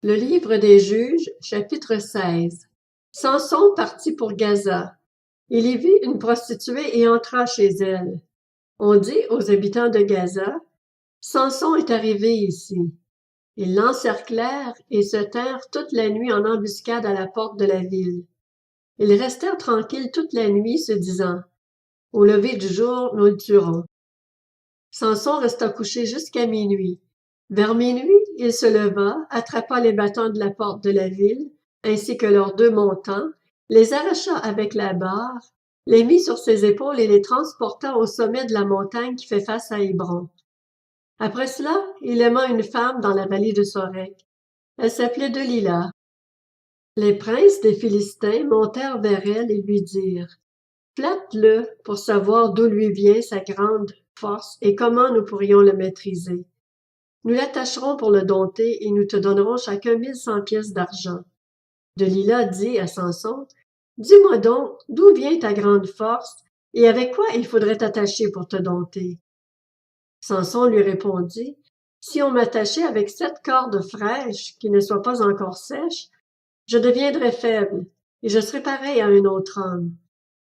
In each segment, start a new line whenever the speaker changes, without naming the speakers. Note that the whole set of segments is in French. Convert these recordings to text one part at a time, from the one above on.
Le livre des Juges, chapitre 16. Samson partit pour Gaza. Il y vit une prostituée et entra chez elle. On dit aux habitants de Gaza, Samson est arrivé ici. Ils l'encerclèrent et se tinrent toute la nuit en embuscade à la porte de la ville. Ils restèrent tranquilles toute la nuit, se disant, au lever du jour, nous le tuerons. Samson resta couché jusqu'à minuit. Vers minuit, il se leva, attrapa les battants de la porte de la ville, ainsi que leurs 2 montants, les arracha avec la barre, les mit sur ses épaules et les transporta au sommet de la montagne qui fait face à Hébron. Après cela, il aima une femme dans la vallée de Sorek. Elle s'appelait Delila. Les princes des Philistins montèrent vers elle et lui dirent, flatte-le pour savoir d'où lui vient sa grande force et comment nous pourrions le maîtriser. Nous l'attacherons pour le dompter et nous te donnerons chacun 1100 pièces d'argent. Delila dit à Samson, dis-moi donc, d'où vient ta grande force et avec quoi il faudrait t'attacher pour te dompter? Samson lui répondit, si on m'attachait avec 7 cordes fraîches qui ne soient pas encore sèches, je deviendrais faible et je serais pareil à un autre homme.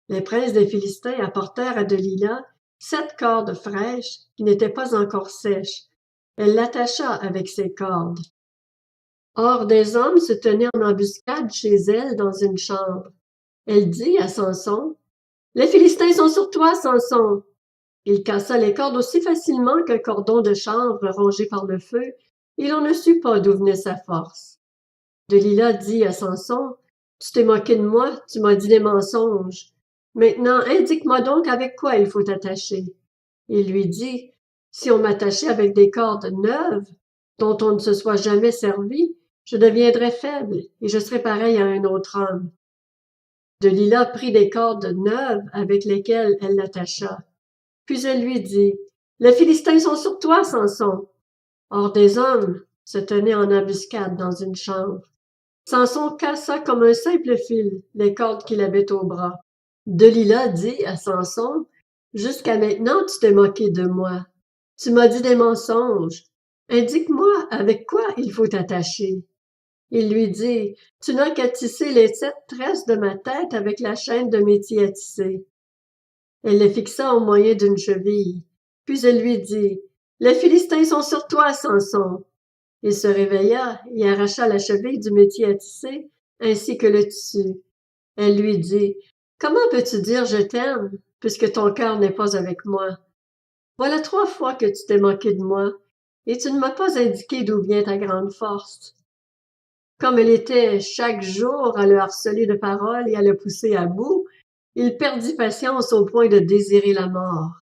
Les princes des Philistins apportèrent à Delila 7 cordes fraîches qui n'étaient pas encore sèches. Elle l'attacha avec ses cordes. Or des hommes se tenaient en embuscade chez elle dans une chambre. Elle dit à Samson, « Les Philistins sont sur toi, Samson! » Il cassa les cordes aussi facilement qu'un cordon de chanvre rongé par le feu, et l'on ne sut pas d'où venait sa force. Delila dit à Samson, « Tu t'es moqué de moi, tu m'as dit des mensonges. Maintenant, indique-moi donc avec quoi il faut t'attacher. » Il lui dit, « Si on m'attachait avec des cordes neuves, dont on ne se soit jamais servi, je deviendrais faible et je serais pareil à un autre homme. » Delila prit des cordes neuves avec lesquelles elle l'attacha. Puis elle lui dit, « Les Philistins sont sur toi, Samson. » Or des hommes se tenaient en embuscade dans une chambre. Samson cassa comme un simple fil les cordes qu'il avait au bras. Delila dit à Samson, « Jusqu'à maintenant tu t'es moqué de moi. Tu m'as dit des mensonges. Indique-moi avec quoi il faut t'attacher. » Il lui dit, « Tu n'as qu'à tisser les 7 tresses de ma tête avec la chaîne de métier à tisser. » Elle les fixa au moyen d'une cheville. Puis elle lui dit, « Les Philistins sont sur toi, Samson. » Il se réveilla et arracha la cheville du métier à tisser, ainsi que le tissu. Elle lui dit, « Comment peux-tu dire je t'aime, puisque ton cœur n'est pas avec moi? Voilà 3 fois que tu t'es moqué de moi, et tu ne m'as pas indiqué d'où vient ta grande force. » Comme elle était chaque jour à le harceler de paroles et à le pousser à bout, il perdit patience au point de désirer la mort.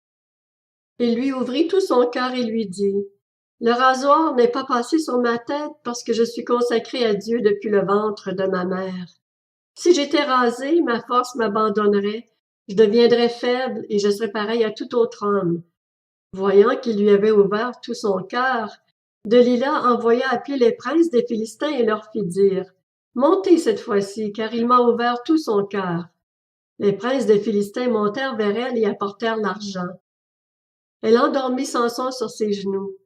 Il lui ouvrit tout son cœur et lui dit, « Le rasoir n'est pas passé sur ma tête parce que je suis consacré à Dieu depuis le ventre de ma mère. Si j'étais rasé, ma force m'abandonnerait, je deviendrais faible et je serais pareil à tout autre homme. » Voyant qu'il lui avait ouvert tout son cœur, Delila envoya appeler les princes des Philistins et leur fit dire, « Montez cette fois-ci, car il m'a ouvert tout son cœur. » Les princes des Philistins montèrent vers elle et apportèrent l'argent. Elle endormit Samson sur ses genoux.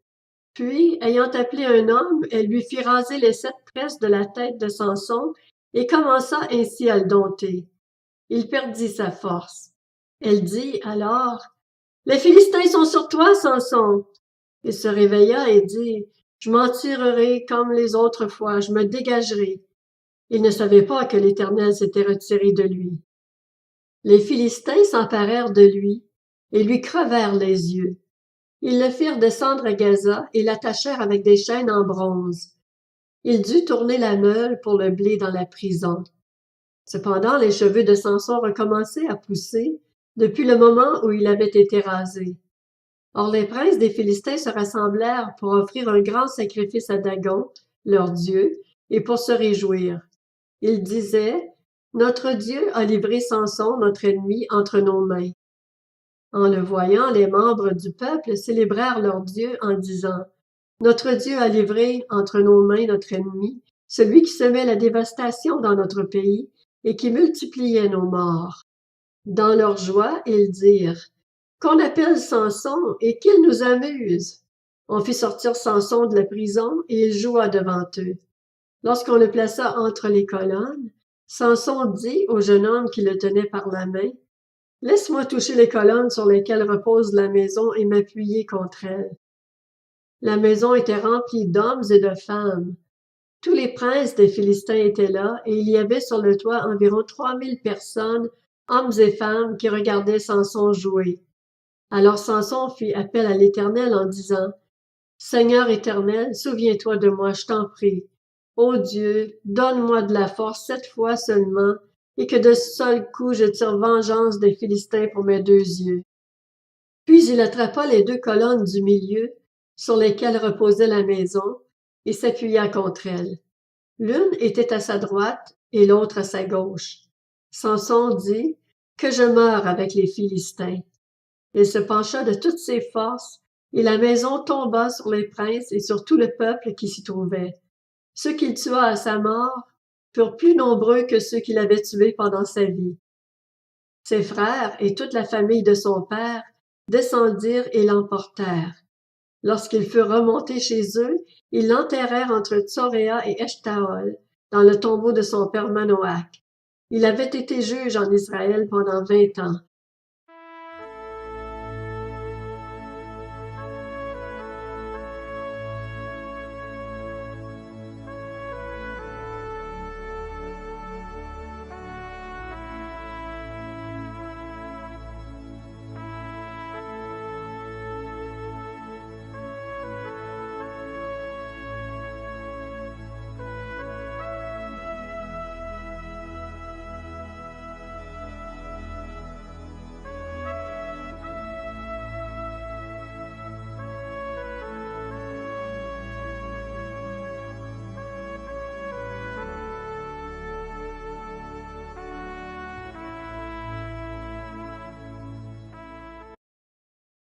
Puis, ayant appelé un homme, elle lui fit raser les 7 tresses de la tête de Samson et commença ainsi à le dompter. Il perdit sa force. Elle dit alors, « Les Philistins sont sur toi, Samson! » Il se réveilla et dit, « Je m'en tirerai comme les autres fois, je me dégagerai. » Il ne savait pas que l'Éternel s'était retiré de lui. Les Philistins s'emparèrent de lui et lui crevèrent les yeux. Ils le firent descendre à Gaza et l'attachèrent avec des chaînes en bronze. Il dut tourner la meule pour le blé dans la prison. Cependant, les cheveux de Samson recommençaient à pousser depuis le moment où il avait été rasé. Or les princes des Philistins se rassemblèrent pour offrir un grand sacrifice à Dagon, leur dieu, et pour se réjouir. Ils disaient, « Notre Dieu a livré Samson, notre ennemi, entre nos mains. » En le voyant, les membres du peuple célébrèrent leur Dieu en disant, « Notre Dieu a livré entre nos mains notre ennemi, celui qui semait la dévastation dans notre pays et qui multipliait nos morts. » Dans leur joie, ils dirent, « Qu'on appelle Samson et qu'il nous amuse. » On fit sortir Samson de la prison et il joua devant eux. Lorsqu'on le plaça entre les colonnes, Samson dit au jeune homme qui le tenait par la main, « Laisse-moi toucher les colonnes sur lesquelles repose la maison et m'appuyer contre elles. » La maison était remplie d'hommes et de femmes. Tous les princes des Philistins étaient là, et il y avait sur le toit environ 3000 personnes, hommes et femmes, qui regardaient Samson jouer. Alors Samson fit appel à l'Éternel en disant, « Seigneur éternel, souviens-toi de moi, je t'en prie. Ô Dieu, donne-moi de la force cette fois seulement, et que de ce seul coup je tire vengeance des Philistins pour mes 2 yeux. » Puis il attrapa les 2 colonnes du milieu, sur lesquelles reposait la maison, et s'appuya contre elles. L'une était à sa droite et l'autre à sa gauche. Samson dit, « Que je meure avec les Philistins. » Il se pencha de toutes ses forces, et la maison tomba sur les princes et sur tout le peuple qui s'y trouvait. Ceux qu'il tua à sa mort furent plus nombreux que ceux qu'il avait tués pendant sa vie. Ses frères et toute la famille de son père descendirent et l'emportèrent. Lorsqu'ils furent remontés chez eux, ils l'enterrèrent entre Tsoréa et Eshtaol, dans le tombeau de son père Manoach. Il avait été juge en Israël pendant 20 ans.